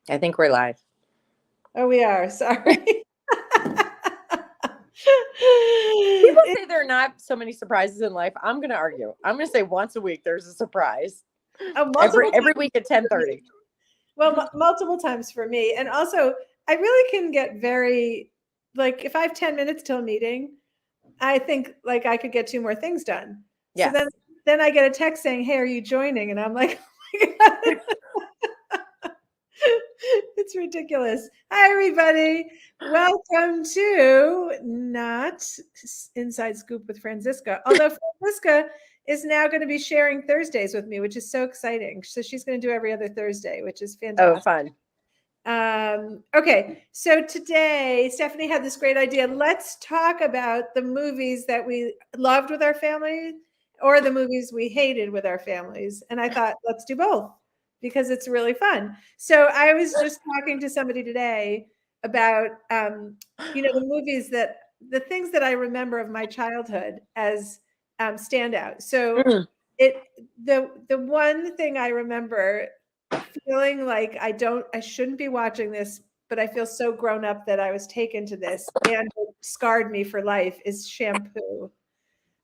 I think we're live. Oh, we are. Sorry. People say there are not so many surprises in life. I'm going to argue. I'm going to say once a week there's a surprise. Multiple Every times week at for me. 10:30. Well, multiple times for me. And also, I really can get very, like, if I have 10 minutes till a meeting, I think like I could get 2 more things done. So Yes. then I get a text saying, "Hey, are you joining?" And I'm like, "Oh my God." It's ridiculous. Hi, everybody. Welcome to Not Inside Scoop with Franziska. Although Franziska is now going to be sharing Thursdays with me, which is so exciting. So she's going to do every other Thursday, which is Oh, fantastic. fun. Okay, so today Stephanie had this great idea. Let's talk about the movies that we loved with our family or the movies we hated with our families. And I thought, let's do both because it's really fun. So I was just talking to somebody today about, the movies the things that I remember of my childhood as standout. So Mm. the one thing I remember feeling like I shouldn't be watching this, but I feel so grown up that I was taken to this and it scarred me for life is Shampoo.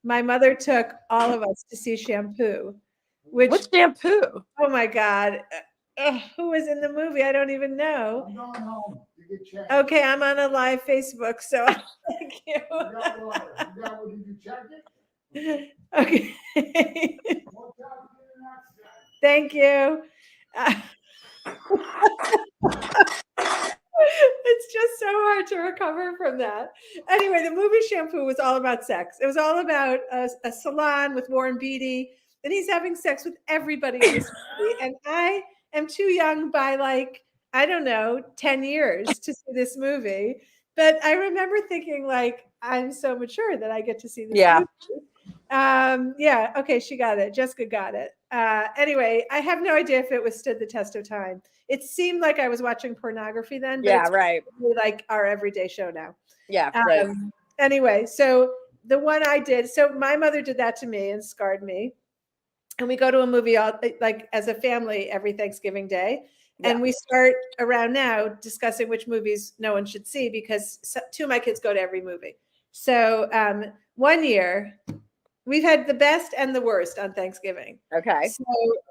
My mother took all of us to see Shampoo, which, What's shampoo? oh my God, who was in the movie? I don't even know. I'm going home to get checked. Okay, I'm on a live Facebook, so thank you. You got water. You got what? Did you check it? Okay. Watch out for the next guy. Thank you. It's just so hard to recover from that. Anyway, the movie Shampoo was all about sex. It was all about a salon with Warren Beatty, and he's having sex with everybody in this movie. And I am too young by like, I don't know, 10 years to see this movie. But I remember thinking like, I'm so mature that I get to see this Yeah. movie. Yeah, okay, she got it. Jessica got it. Anyway, I have no idea if it withstood the test of time. It seemed like I was watching pornography then, but Yeah, it's right. like our everyday show now. Yeah, right. Anyway, so the one I did, so my mother did that to me and scarred me. And we go to a movie like as a family every Thanksgiving Day. Yeah. And we start around now discussing which movies no one should see because 2 of my kids go to every movie. So one year, we've had the best and the worst on Thanksgiving. Okay. So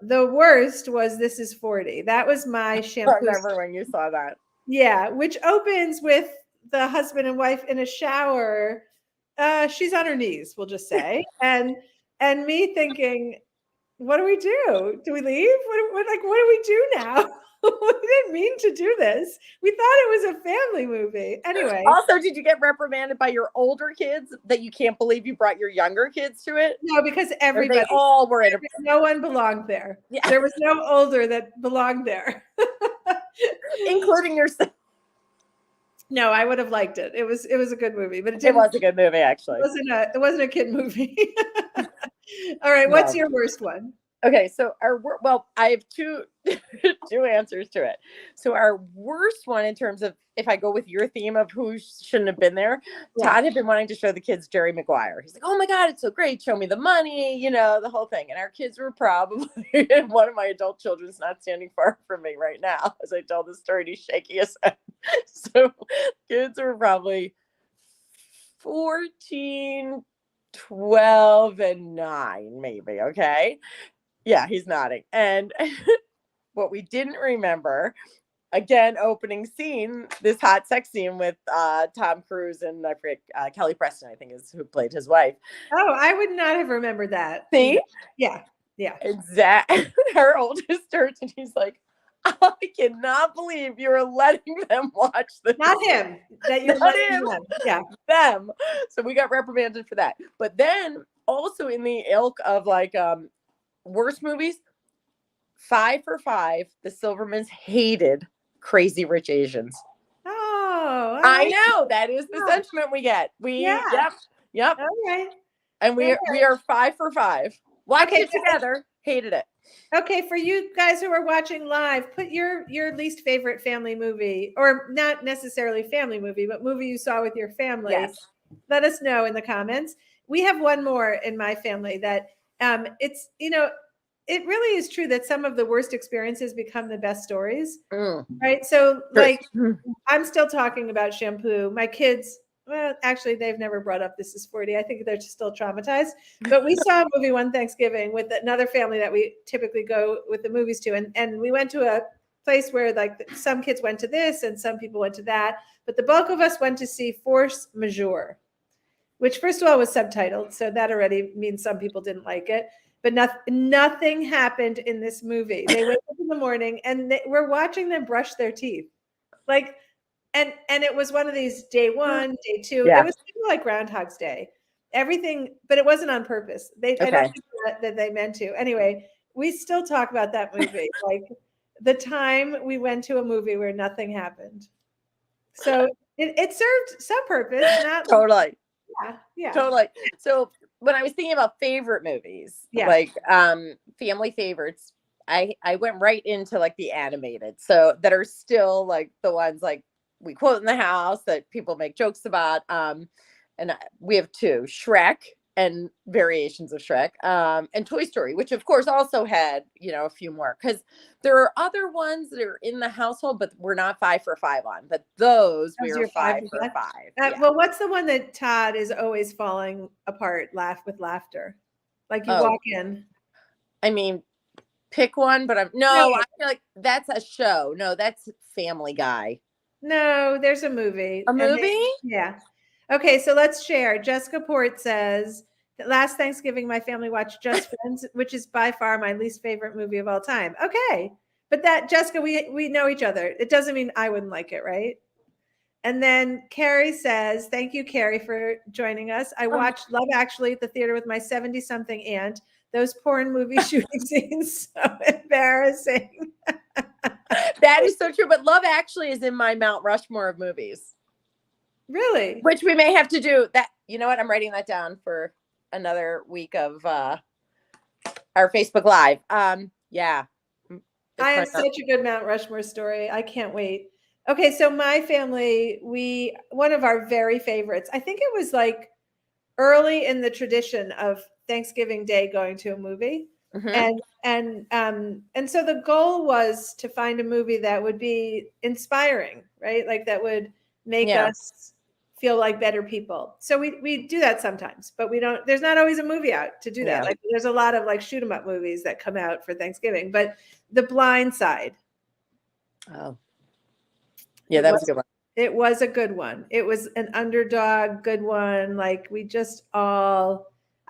the worst was This Is 40. That was my I Shampoo. remember when you saw that. Yeah, which opens with the husband and wife in a shower. She's on her knees, we'll just say. And me thinking, what do we do? Do we leave? What do we do now? We didn't mean to do this. We thought it was a family movie. Anyway. Also, did you get reprimanded by your older kids that you can't believe you brought your younger kids to it? No, because Or everybody, they all were in a. no one belonged there. Yeah. There was no older that belonged there. Including yourself. No, I would have liked it. It was a good movie, but It was a good movie, actually. It wasn't a kid movie. All right, what's your worst one? Okay, so I have two answers to it. So our worst one, in terms of if I go with your theme of who shouldn't have been there, Yeah. Todd had been wanting to show the kids Jerry Maguire. He's like, "Oh my God, it's so great! Show me the money, the whole thing." And our kids were probably, and one of my adult children's not standing far from me right now as I tell this story. He's shaking his head. So kids were probably 14, 12, and 9, maybe. Okay. Yeah, he's nodding. And what we didn't remember, again, opening scene, this hot sex scene with Tom Cruise and I forget, Kelly Preston, I think is who played his wife. Oh, I would not have remembered that. See? Yeah. Yeah. Exactly. Her oldest turns and he's like, I cannot believe you're letting them watch this. Not him. That you're Not letting him. them. Yeah. Them. So we got reprimanded for that. But then also in the ilk of like worst movies, 5 for 5, the Silvermans hated Crazy Rich Asians. Oh, I know that is the sentiment we get. Yep. All right. And we are 5 for 5. Watched it together, hated it. Okay, for you guys who are watching live, put your least favorite family movie, or not necessarily family movie, but movie you saw with your family. Yes. Let us know in the comments. We have one more in my family that it's it really is true that some of the worst experiences become the best stories, Mm. right? So Sure. like I'm still talking about Shampoo. My kids, well, actually, they've never brought up This Is 40. I think they're still traumatized. But we saw a movie one Thanksgiving with another family that we typically go with the movies to. And we went to a place where like some kids went to this and some people went to that. But the bulk of us went to see Force Majeure, which first of all was subtitled. So that already means some people didn't like it. But nothing happened in this movie. They wake up in the morning and we're watching them brush their teeth. Like, and it was one of these day one, day two. Yeah. It was kind of like Groundhog's Day. Everything, but it wasn't on purpose. I don't Okay. think that they meant to. Anyway, we still talk about that movie. Like the time we went to a movie where nothing happened. So it served some purpose, not Totally. yeah. Totally. So when I was thinking about favorite movies, Yeah. like family favorites, I went right into like the animated. So that are still like the ones like we quote in the house that people make jokes about. And we have two, Shrek and variations of Shrek, and Toy Story, which of course also had, a few more, because there are other ones that are in the household, but we're not 5 for 5 on. But those we were 5 for 5. Yeah. Well, what's the one that Todd is always falling apart, laugh with laughter? Like you Oh. walk in. I mean, pick one, but I feel like that's a show. No, that's Family Guy. No, there's a movie. A movie? Yeah. Okay, so let's share. Jessica Port says that last Thanksgiving, my family watched Just Friends, which is by far my least favorite movie of all time. Okay. But that, Jessica, we know each other. It doesn't mean I wouldn't like it, right? And then Carrie says, thank you, Carrie, for joining us. I watched Love Actually at the theater with my 70-something aunt. Those porn movie shooting scenes, so embarrassing. That is so true. But Love Actually is in my Mount Rushmore of movies. Really? Which we may have to do that. You know what? I'm writing that down for another week of our Facebook Live. Yeah. I have such a good Mount Rushmore story. I can't wait. Okay, so my family, one of our very favorites, I think it was like early in the tradition of Thanksgiving Day going to a movie. Mm-hmm. And so the goal was to find a movie that would be inspiring, right? Like that would make us feel like better people. So we do that sometimes, but there's not always a movie out to do that. Like there's a lot of like shoot 'em up movies that come out for Thanksgiving, but The Blind Side. Oh. Yeah, that was a good one. It was a good one. It was an underdog, good one. Like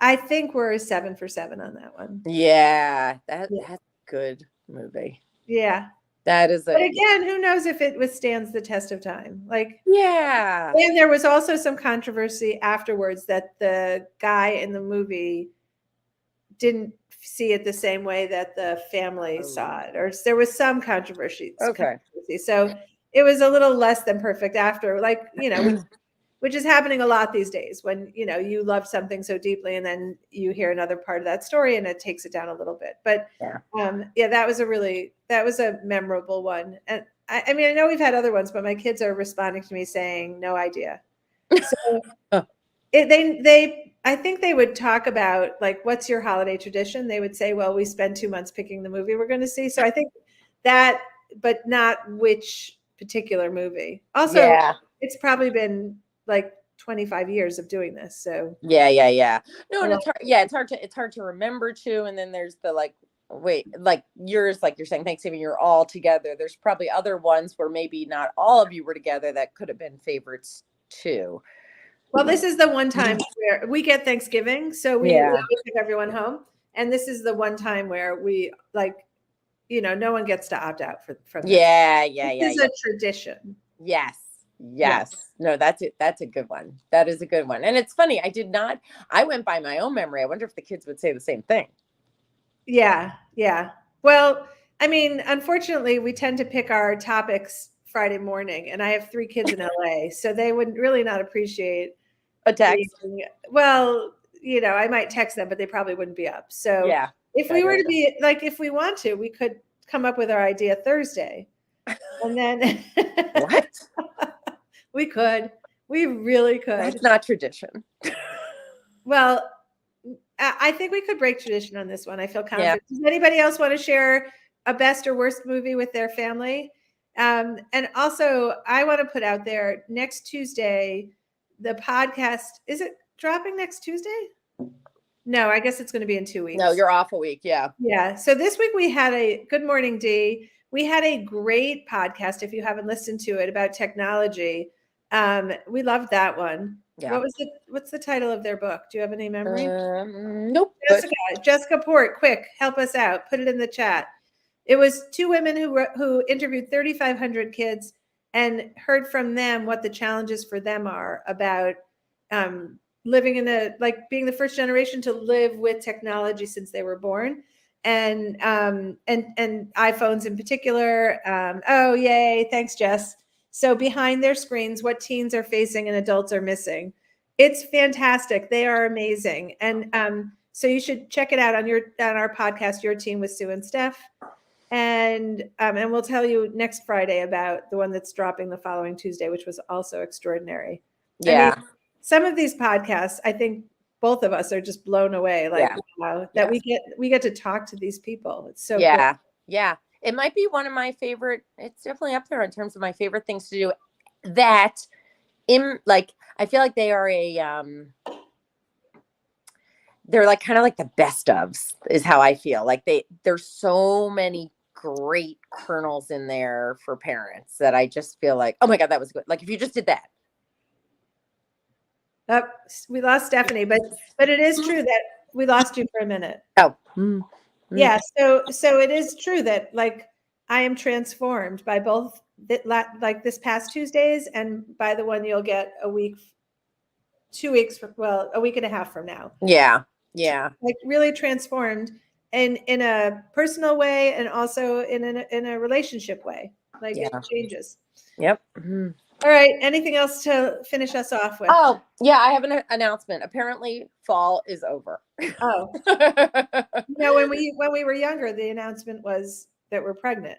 I think we're 7 for 7 on that one. Yeah, that's a good movie. Yeah. That is But again, who knows if it withstands the test of time? Like, yeah. And there was also some controversy afterwards that the guy in the movie didn't see it the same way that the family saw it, or there was some controversy. Okay. So it was a little less than perfect after, like, which is happening a lot these days when, you love something so deeply and then you hear another part of that story and it takes it down a little bit. But that was a memorable one. And I mean, I know we've had other ones, but my kids are responding to me saying, no idea. So I think they would talk about like, what's your holiday tradition? They would say, well, we spend 2 months picking the movie we're going to see. So I think that, but not which particular movie. Also, it's probably been like 25 years of doing this. So yeah. No, and it's hard to remember too. And then there's the like yours, like you're saying, Thanksgiving, you're all together. There's probably other ones where maybe not all of you were together that could have been favorites too. Well, this is the one time where we get Thanksgiving, so we always take everyone home, and this is the one time where we no one gets to opt out from this. This is a tradition. Yes. No, that's it. That's a good one. That is a good one. And it's funny. I went by my own memory. I wonder if the kids would say the same thing. Yeah. Well, I mean, unfortunately, we tend to pick our topics Friday morning, and I have 3 kids in LA, so they would really not appreciate a text. Well, I might text them, but they probably wouldn't be up. So if we were to be like, if we want to, we could come up with our idea Thursday, and then what? We really could. That's not tradition. Well, I think we could break tradition on this one. I feel confident. Does anybody else want to share a best or worst movie with their family? And also, I want to put out there next Tuesday, the podcast. Is it dropping next Tuesday? No, I guess it's going to be in 2 weeks. No, you're off a week. Yeah. Yeah. So this week we had a Good Morning Dee. We had a great podcast. If you haven't listened to it about technology, we loved that one. Yeah. What's the title of their book? Do you have any memory? Nope. Jessica Port, quick, help us out. Put it in the chat. It was two women who interviewed 3,500 kids and heard from them what the challenges for them are about living in being the first generation to live with technology since they were born, and iPhones in particular. Oh, yay! Thanks, Jess. So behind their screens, what teens are facing and adults are missing. It's fantastic. They are amazing, and so you should check it out on our podcast, Your Teen with Sue and Steph. And we'll tell you next Friday about the one that's dropping the following Tuesday, which was also extraordinary. Yeah. I mean, some of these podcasts, I think both of us are just blown away. Wow, that we get to talk to these people. It's so yeah, cool. Yeah. It might be one of my favorite. It's definitely up there in terms of my favorite things to do. I feel like they are they're like kind of like the best ofs is how I feel. Like there's so many great kernels in there for parents that I just feel like, oh my God, that was good. Like if you just did that. We lost Stephanie, but it is true that we lost you for a minute. Oh, yeah. So it is true that like I am transformed by both like this past Tuesdays and by the one you'll get a week, 2 weeks, a week and a half from now. Yeah. Yeah. Like really transformed in a personal way and also in a relationship way. Like it changes. Yep. All right. Anything else to finish us off with? Oh, yeah. I have an announcement. Apparently fall is over. Oh. When we were younger, the announcement was that we're pregnant.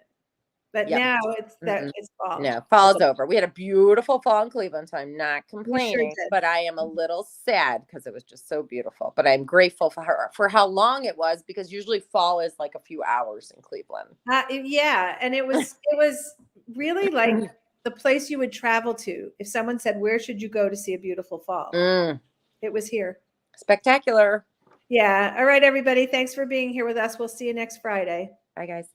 But now it's fall. No, fall is over. We had a beautiful fall in Cleveland, so I'm not complaining. But I am a little sad because it was just so beautiful. But I'm grateful for how long it was, because usually fall is like a few hours in Cleveland. Yeah, and it was really like the place you would travel to if someone said, "Where should you go to see a beautiful fall?" It was here. Spectacular. Yeah. All right, everybody. Thanks for being here with us. We'll see you next Friday. Bye, guys.